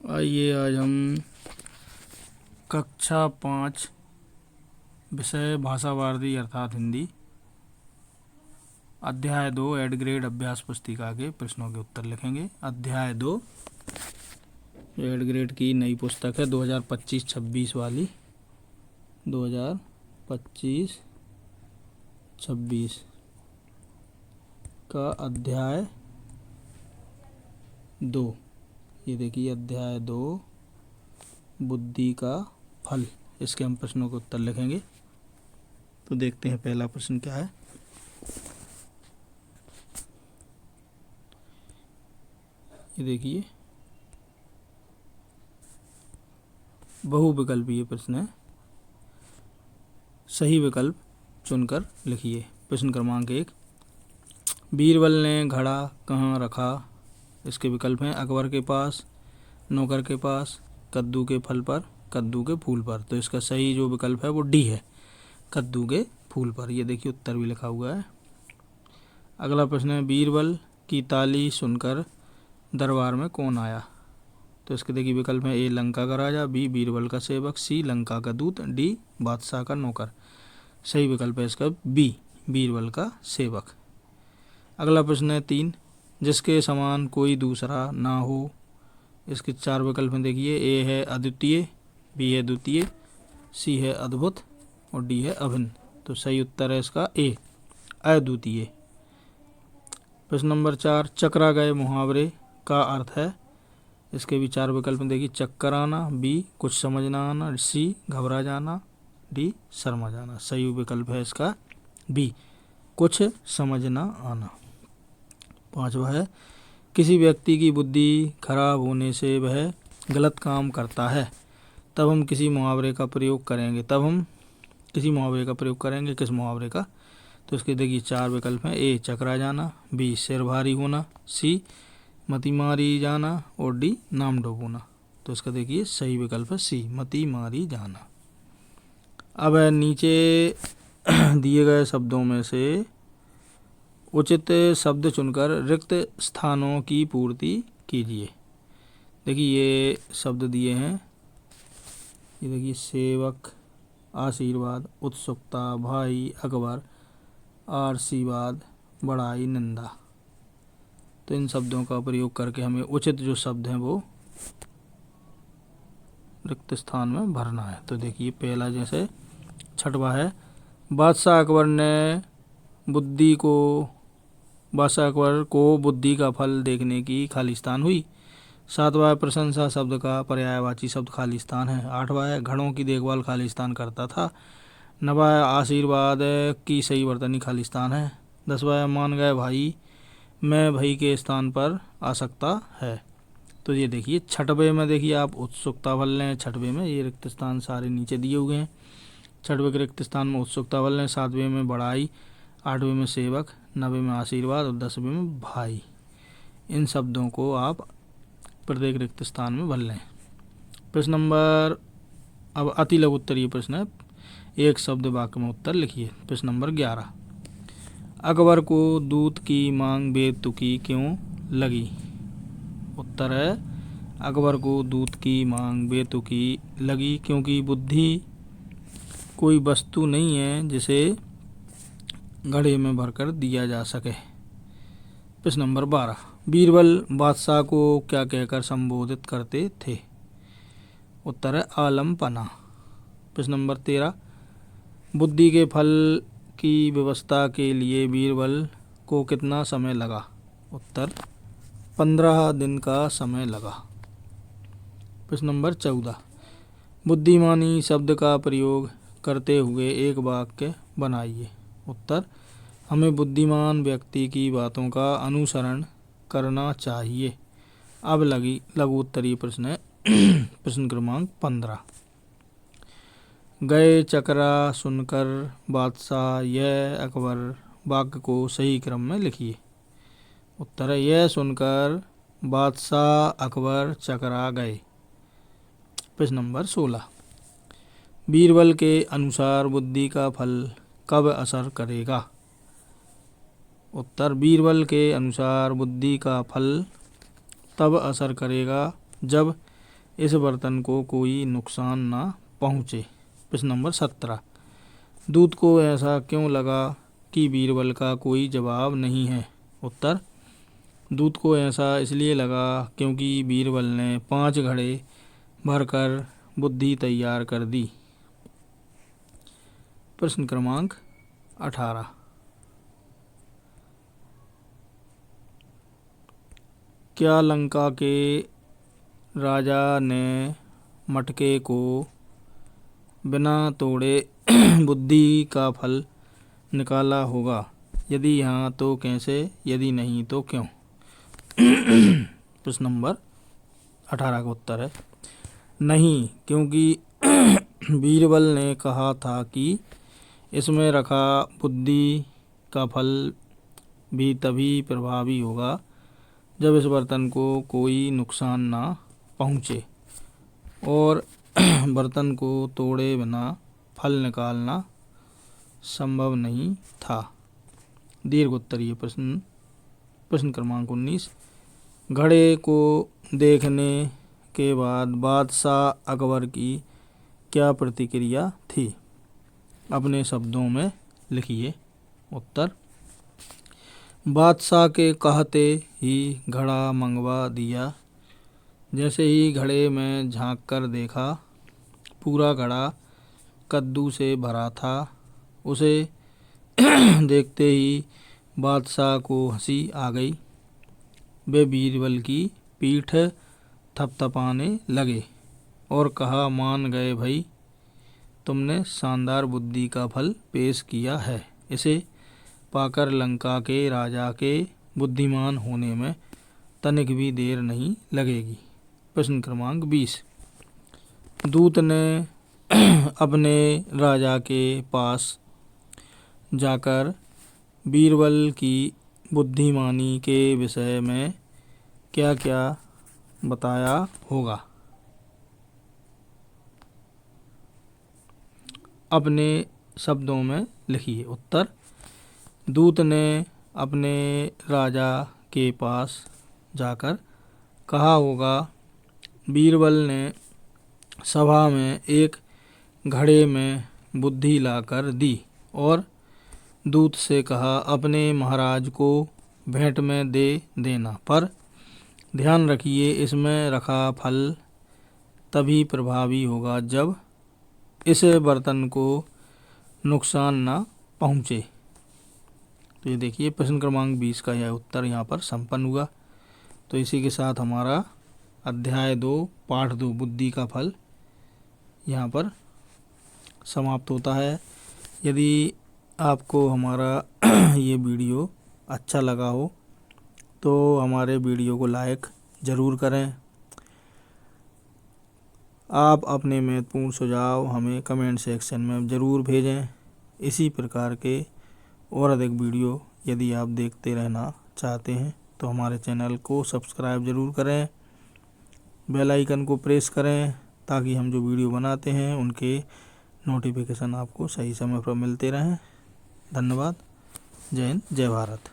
आइए आज हम कक्षा 5 विषय भाषा भारती अर्थात हिंदी अध्याय 2 एड ग्रेड अभ्यास पुस्तिका के प्रश्नों के उत्तर लिखेंगे। अध्याय 2 एड ग्रेड की नई पुस्तक है 2025-26 वाली। 2025-26 का अध्याय 2। ये देखिए अध्याय 2 बुद्धि का फल। इसके हम प्रश्नों के उत्तर लिखेंगे। तो देखते हैं पहला प्रश्न क्या है। ये देखिए बहुविकल्पीय प्रश्न है, सही विकल्प चुनकर लिखिए। प्रश्न क्रमांक 1, बीरबल ने घड़ा कहाँ रखा? इसके विकल्प हैं अकबर के पास, नौकर के पास, कद्दू के फल पर, कद्दू के फूल पर। तो इसका सही जो विकल्प है वो डी है, कद्दू के फूल पर। ये देखिए उत्तर भी लिखा हुआ है। अगला प्रश्न है, बीरबल की ताली सुनकर दरबार में कौन आया? तो इसके देखिए विकल्प है ए लंका का राजा, बी बीरबल का सेवक, सी लंका का दूत, डी बादशाह का नौकर। सही विकल्प है इसका बी, बीरबल का सेवक। अगला प्रश्न है 3, जिसके समान कोई दूसरा ना हो। इसके 4 विकल्प में देखिए ए है अद्वितीय, बी है द्वितीय, सी है अद्भुत और डी है अभिन्न। तो सही उत्तर है इसका ए, अद्वितीय। प्रश्न नंबर 4, चकरा गए मुहावरे का अर्थ है। इसके भी 4 विकल्प में देखिए चक्कर आना, बी कुछ समझ ना आना, सी घबरा जाना, डी शर्मा जाना। सही विकल्प है इसका बी, कुछ समझ ना आना। 5वां है, किसी व्यक्ति की बुद्धि खराब होने से वह गलत काम करता है, तब हम किसी मुहावरे का प्रयोग करेंगे। किस मुहावरे का? तो इसके देखिए 4 विकल्प हैं ए चकरा जाना, बी सिर भारी होना, सी मती मारी जाना और डी नाम डूबोना। तो इसका देखिए सही विकल्प है सी, मती मारी जाना। अब नीचे दिए गए शब्दों में से उचित शब्द चुनकर रिक्त स्थानों की पूर्ति कीजिए। देखिए ये शब्द दिए हैं, ये देखिए सेवक, आशीर्वाद, उत्सुकता, भाई, अकबर, आशीर्वाद, बड़ाई, निंदा। तो इन शब्दों का प्रयोग करके हमें उचित जो शब्द हैं वो रिक्त स्थान में भरना है। तो देखिए पहला जैसे 6वां है, बादशाह अकबर को बुद्धि का फल देखने की खालिस्तान हुई। 7वां प्रशंसा शब्द का पर्यायवाची शब्द खालिस्तान है। 8वां है, घड़ों की देखभाल खालिस्तान करता था। 9वां है, आशीर्वाद की सही वर्तनी खालिस्तान है। 10वां है, मान गए भाई मैं भाई के स्थान पर आ सकता है। तो ये देखिए 6वें में देखिए आप उत्सुकता फल लें। 6वें में ये रिक्त स्थान सारे नीचे दिए हुए हैं। 6वें के रिक्त स्थान में उत्सुकता फल लें। 7वें में बड़ाई, 8वें में सेवक, 9वें में आशीर्वाद और 10वें में भाई। इन शब्दों को आप प्रत्येक रिक्त स्थान में भर लें। प्रश्न नंबर, अब अति लघु उत्तरीय प्रश्न है, एक शब्द वाक्य में उत्तर लिखिए। प्रश्न नंबर 11, अकबर को दूत की मांग बेतुकी क्यों लगी? उत्तर है अकबर को दूत की मांग बेतुकी लगी क्योंकि बुद्धि कोई वस्तु नहीं है जिसे घड़े में भरकर दिया जा सके। प्रश्न नंबर 12, बीरबल बादशाह को क्या कहकर संबोधित करते थे? उत्तर है आलम पना। प्रश्न नंबर 13, बुद्धि के फल की व्यवस्था के लिए बीरबल को कितना समय लगा? उत्तर 15 दिन का समय लगा। प्रश्न नंबर 14, बुद्धिमानी शब्द का प्रयोग करते हुए एक वाक्य बनाइए। उत्तर, हमें बुद्धिमान व्यक्ति की बातों का अनुसरण करना चाहिए। अब लघु उत्तरीय प्रश्न है प्रश्न क्रमांक 15, गए चकरा सुनकर बादशाह यह अकबर वाक्य को सही क्रम में लिखिए। उत्तर है यह सुनकर बादशाह अकबर चकरा गए। प्रश्न नंबर 16, बीरबल के अनुसार बुद्धि का फल कब असर करेगा? उत्तर, बीरबल के अनुसार बुद्धि का फल तब असर करेगा जब इस बर्तन को कोई नुकसान ना पहुँचे। प्रश्न नंबर 17, दूत को ऐसा क्यों लगा कि बीरबल का कोई जवाब नहीं है? उत्तर, दूत को ऐसा इसलिए लगा क्योंकि बीरबल ने 5 घड़े भरकर बुद्धि तैयार कर दी। प्रश्न क्रमांक 18, क्या लंका के राजा ने मटके को बिना तोड़े बुद्धि का फल निकाला होगा? यदि हाँ तो कैसे, यदि नहीं तो क्यों? प्रश्न नंबर 18 का उत्तर है नहीं, क्योंकि बीरबल ने कहा था कि इसमें रखा बुद्धि का फल भी तभी प्रभावी होगा जब इस बर्तन को कोई नुकसान ना पहुँचे और बर्तन को तोड़े बिना फल निकालना संभव नहीं था। दीर्घ उत्तरीय प्रश्न। प्रश्न क्रमांक 19, घड़े को देखने के बाद बादशाह अकबर की क्या प्रतिक्रिया थी? अपने शब्दों में लिखिए। उत्तर, बादशाह के कहते ही घड़ा मंगवा दिया। जैसे ही घड़े में झांक कर देखा, पूरा घड़ा कद्दू से भरा था। उसे देखते ही बादशाह को हंसी आ गई। वे बीरबल की पीठ थपथपाने लगे और कहा, मान गए भाई, तुमने शानदार बुद्धि का फल पेश किया है। इसे पाकर लंका के राजा के बुद्धिमान होने में तनिक भी देर नहीं लगेगी। प्रश्न क्रमांक 20, दूत ने अपने राजा के पास जाकर बीरबल की बुद्धिमानी के विषय में क्या क्या बताया होगा? अपने शब्दों में लिखिए। उत्तर, दूत ने अपने राजा के पास जाकर कहा होगा, बीरबल ने सभा में एक घड़े में बुद्धि लाकर दी और दूत से कहा, अपने महाराज को भेंट में दे देना, पर ध्यान रखिए इसमें रखा फल तभी प्रभावी होगा जब इस बर्तन को नुकसान ना पहुँचे। तो ये देखिए प्रश्न क्रमांक 20 का यह उत्तर यहाँ पर संपन्न हुआ। तो इसी के साथ हमारा अध्याय 2 पाठ 2 बुद्धि का फल यहाँ पर समाप्त होता है। यदि आपको हमारा ये वीडियो अच्छा लगा हो तो हमारे वीडियो को लाइक ज़रूर करें। आप अपने महत्वपूर्ण सुझाव हमें कमेंट सेक्शन में ज़रूर भेजें। इसी प्रकार के और अधिक वीडियो यदि आप देखते रहना चाहते हैं तो हमारे चैनल को सब्सक्राइब ज़रूर करें, बेल आइकन को प्रेस करें ताकि हम जो वीडियो बनाते हैं उनके नोटिफिकेशन आपको सही समय पर मिलते रहें। धन्यवाद। जय हिंद, जय भारत।